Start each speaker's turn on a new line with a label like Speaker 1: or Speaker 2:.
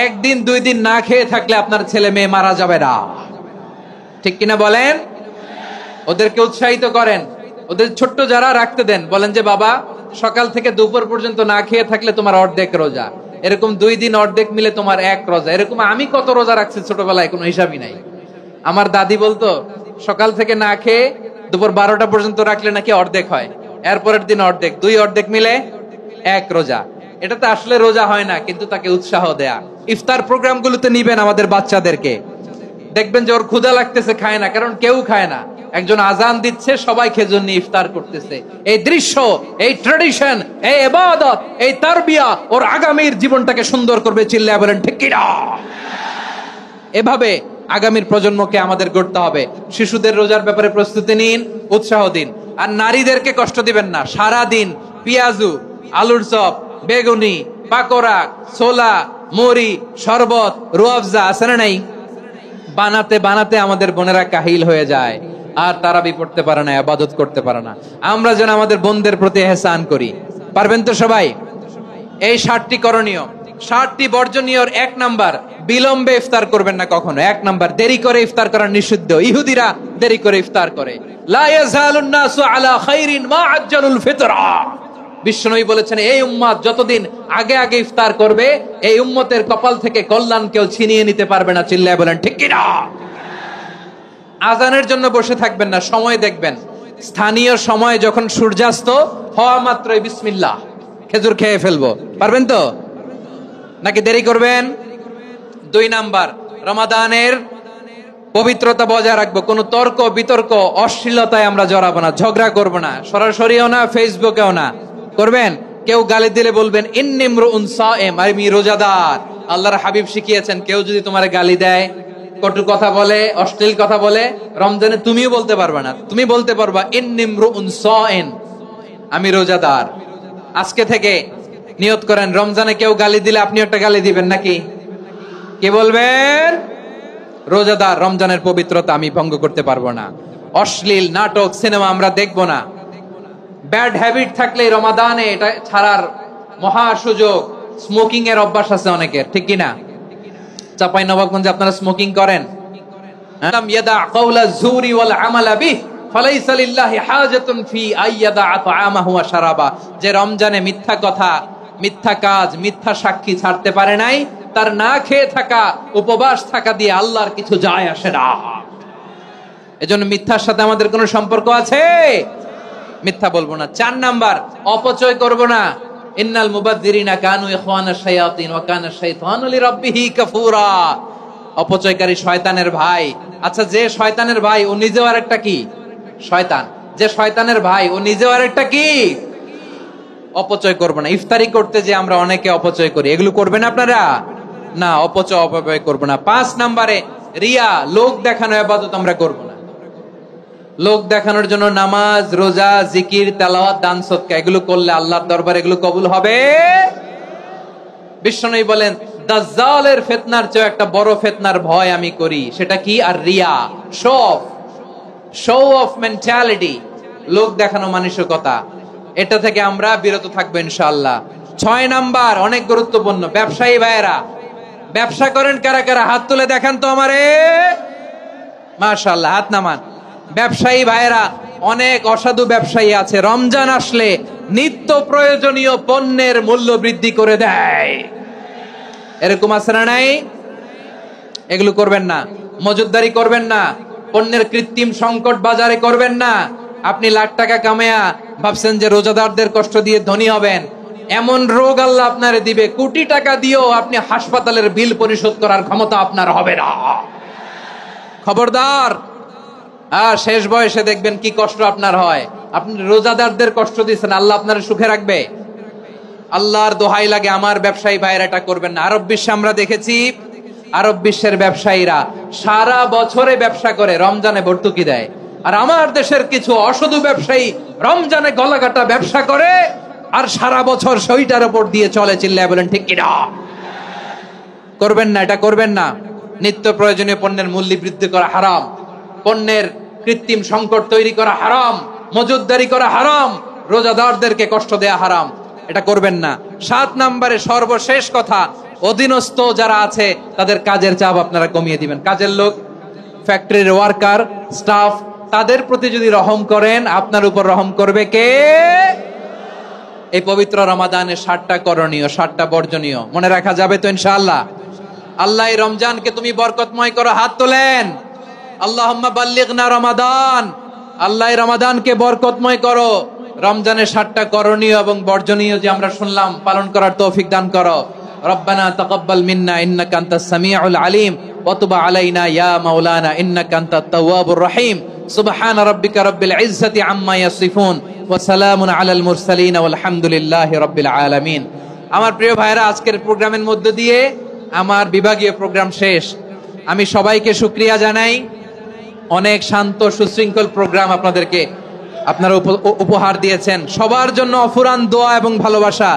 Speaker 1: একদিন 2 দিন না খেয়ে থাকলে আপনার ছেলে মেয়ে মারা যাবে না, ঠিক কিনা বলেন? ওদেরকে উৎসাহিত করেন, ওদের ছোট্ট যারা রাখতে দেন, বলেন যে বাবা সকাল থেকে দুপুর পর্যন্ত না খেয়ে থাকলে তোমার অর্ধেক রোজা, এরকম 2 দিন অর্ধেক মিলে তোমার 1 রোজা। এরকম আমি কত রোজা রাখছি ছোটবেলায় কোনো হিসাবই নাই। আমার দাদি বলতো সকাল থেকে না খেয়ে দুপুর 12টা পর্যন্ত রাখলে নাকি অর্ধেক হয়, এরপরের দিন অর্ধেক, 2 অর্ধেক মিলে 1 রোজা। এটা তো আসলে রোজা হয় না, কিন্তু তাকে উৎসাহ দেয়া। ইফতার প্রোগ্রামগুলোতে নিবেন আমাদের বাচ্চাদেরকে, দেখবেন যে ওর ক্ষুধা লাগতেছে, খায় না, কারণ কেউ খায় না, একজন আজান দিচ্ছে, সবাই খেজুর নিয়ে ইফতার করতেছে। এই দৃশ্য, এই ট্র্যাডিশন, এই ইবাদত, এই তারবিয়া ওর আগামীর জীবনটাকে সুন্দর করবে। চিল্লায়া বলেন ঠিক কি না? এভাবে আগামীর প্রজন্মকে আমাদের গড়তে হবে। শিশুদের রোজার ব্যাপারে প্রস্তুতি নিন, উৎসাহ দিন। আর নারীদেরকে কষ্ট দিবেন না। সারা দিন পেঁয়াজু, আলুর চপ, বেগুনি, পাকোড়া, ছোলা, মুড়ি, শরবত, রুয়াফজা আছে না নাই, বানাতে বানাতে আমাদের বোনেরা কাহিল হয়ে যায়, আর তারাবি পড়তে পারে না, ইবাদত করতে পারে না। আমরা যেন আমাদের বোনদের প্রতি ইহসান করি। পারবেন তো সবাই? এই 7টি করণীয়, 7টি বর্জনীয়র 1 নাম্বার, বিলম্বে ইফতার করবেন না কখনো। 1 নাম্বার, দেরি করে ইফতার করা নিষিদ্ধ। ইহুদিরা দেরি করে ইফতার করে। লা ইয়াজালুন নাসু আলা খাইরিন মা আজ্জালুল ফিতরা। বিশ্বনবী বলেছেন এই উম্মত যতদিন আগে আগে ইফতার করবে, এই উম্মতের কপাল থেকে কল্যাণ কেউ ছিনিয়ে নিতে পারবে না। চিল্লায় বলেন ঠিক কি না? আজানের জন্য বসে থাকবেন না, সময় দেখবেন। স্থানীয় সময় যখন সূর্যাস্ত হওয়া মাত্রই বিসমিল্লাহ, খেজুর খেয়ে ফেলবো। পারবেন তো নাকি দেরি করবেন? 2 নাম্বার, রমাদানের পবিত্রতা বজায় রাখবো। কোনো তর্ক বিতর্ক অশ্লীলতায় আমরা জড়াবো না, ঝগড়া করবো না, সরাসরিও না, ফেসবুকেও না। করবেন কেউ গালি দিলে বলবেন ইন্নী ইমরুউন সায়েম, আমি রোজাদার। আল্লাহর হাবিব শিখিয়েছেন কেউ যদি তোমার গালি দেয়, কটু কথা বলে, অশ্লীল কথা বলে, রমজানে তুমিও বলতে পারবে না, তুমি বলতে পারবা ইন্নী ইমরুউন সায়েম, আমি রোজাদার। আজকে থেকে নিয়ত করেন, রমজানে কেউ গালি দিলে আপনি একটা গালি দিবেন নাকি? কি বলবেন? রোজাদার, রমজানের পবিত্রতা আমি ভঙ্গ করতে পারবো না। অশ্লীল নাটক, সিনেমা আমরা দেখবো না। ব্যাড হ্যাবিট থাকলে রমাদানে এটা ছাড়ার মহা সুযোগ। স্মোকিং এর অভ্যাস আছে অনেকের, ঠিক কিনা? চাঁপাইনবাবগঞ্জে আপনারা স্মোকিং করেন? লাম ইয়াদা কাওলা যুরি ওয়াল আমালা বিহি ফালাইসা লিল্লাহি হাজাতুন ফি আইয়াদা তাআমাহু ওয়া শারাবা। যে রমজানে মিথ্যা কথা, মিথ্যা কাজ, মিথ্যা সাক্ষী ছাড়তে পারে নাই, তার না খেয়ে থাকা, উপবাস থাকা দিয়ে আল্লাহর কিছু যায় আসে না। এজন্য মিথ্যার সাথে আমাদের কোনো সম্পর্ক আছে? মিথ্যা বলবো না। 4 নাম্বার, অপচয় করব না। ইন্নাল মুবাযযিরিনা কানু ইখওয়ানাশ শায়াতিন ওয়া কানা শাইতানু লিরাব্বিহি কাফুরা। অপচয়কারী শয়তানের ভাই। আচ্ছা, যে শয়তানের ভাই ও নিজেও আরেকটা কি? শয়তান। যে শয়তানের ভাই ও নিজেও আরেকটা কি? অপচয় করব না। ইফতারি করতে যে আমরা অনেকে অপচয় করি, এগুলো করবেন আপনারা না। অপচয় করব না। 5 নাম্বারে, রিয়া, লোক দেখানো ইবাদত আমরা করব না। লোক দেখানোর জন্য নামাজ, রোজা, জিকির, তেলাওয়াত, দান সদকা এগুলো করলে আল্লাহর দরবারে এগুলো কবুল হবে? বিশ্বনবী বলেন দাজ্জালের ফিতনার চেয়ে একটা বড় ফিতনার ভয় আমি করি, সেটা কি? আর রিয়া, শো অফ মেন্টালিটি, লোক দেখানো মানসিকতা। এটা থেকে আমরা বিরত থাকবো ইনশাআল্লাহ। 6 নাম্বার, অনেক গুরুত্বপূর্ণ। ব্যবসায়ী ভাইয়েরা, ব্যবসা করেন কারা কারা? হাত তুলে দেখান তো আমারে। মাশাআল্লাহ, হাত নামান। ব্যবসায়ী ভাইয়েরা, অনেক অসাধু ব্যবসায়ী আছে, রমজান আসলে নিত্য প্রয়োজনীয় পণ্যের মূল্য বৃদ্ধি করে দেয়। এরকম আছে না নাই? এগুলো করবেন না। মজুদদারি করবেন না। পণ্যের কৃত্রিম সংকট বাজারে করবেন না। আপনি লাখ টাকা কামায়া ভাবছেন যে রোজাদারদের কষ্ট দিয়ে ধনী হবেন, এমন রোগ আল্লাহ আপনারে দিবে, কোটি টাকা দিয়েও আপনি হাসপাতালের বিল পরিশোধ করার ক্ষমতা আপনার হবে না। খবরদার। শেষ বয়সে দেখবেন কি কষ্ট আপনার হয়। আপনি রোজাদারদের কষ্ট দিচ্ছেন, আল্লাহ আপনার সুখে রাখবে? আল্লাহর দোহাই লাগে, আমার ব্যবসায়ী ভাইয়েরা এটা করবেন না। আরব বিশ্বে আমরা দেখেছি, আরব বিশ্বের ব্যবসায়ীরা সারা বছরে ব্যবসা করে, রমজানে ভর্তুকি দেয়। আর আমার দেশের কিছু অসাধু ব্যবসায়ী রমজানে গলাকাটা ব্যবসা করে আর সারা বছর সইটার উপর দিয়ে চলে। চিল্লায় বলেন ঠিক কিনা? করবেন না, এটা করবেন না। নিত্য প্রয়োজনীয় পণ্যের মূল্য বৃদ্ধি করা হারাম, পণ্যের কৃত্রিম সংকট তৈরি করা হারাম, মজুদদারি করা হারাম, রোজাদারদেরকে কষ্ট দেয়া হারাম, এটা করবেন না। 7 নম্বরে সর্বশেষ কথা, অধীনস্থ যারা আছে তাদের কাজের চাপ আপনারা কমিয়ে দিবেন। কাজের লোক, ফ্যাক্টরির ওয়ার্কার, স্টাফ, তাদের প্রতি যদি রহম করেন, আপনার উপর রহম করবে কে? এই পবিত্র রমাদানের 7টা করণীয়, 7টা বর্জনীয় মনে রাখা যাবে তো ইনশাআল্লাহ? আল্লাহ এই রমজানকে তুমি বরকতময় করো, হাত তোলেন। আল্লাহুম্মা বাল্লিগনা রমাদান, আল্লাহ এই রমাদানকে বরকতময় করো। রমজানের 7টা করণীয় এবং বর্জনীয় যে আমরা শুনলাম, পালন করার তৌফিক দান করো। রব্বানা তাকাব্বাল মিন্না ইন্নাকা আনতাস সামিউল আলিম ওয়া তুব আলাইনা ইয়া মাওলানা ইন্নাকা আনতাত তাওয়াবুর রহিম। সুবহানা রাব্বিকা রাব্বিল ইজ্জাতি আম্মা ইয়াসিফুন ওয়া সালামুন আলাল মুরসালিন ওয়ালহামদুলিল্লাহি রাব্বিল আলামিন। আমার প্রিয় ভাইরা, আজকের প্রোগ্রামের মধ্য দিয়ে আমার বিভাগীয় প্রোগ্রাম শেষ। আমি সবাইকে শুকরিয়া জানাই। অনেক শান্ত সুশৃঙ্খল প্রোগ্রাম আপনারা উপহার দিয়েছেন। সবার জন্য অফুরান দোয়া এবং ভালোবাসা।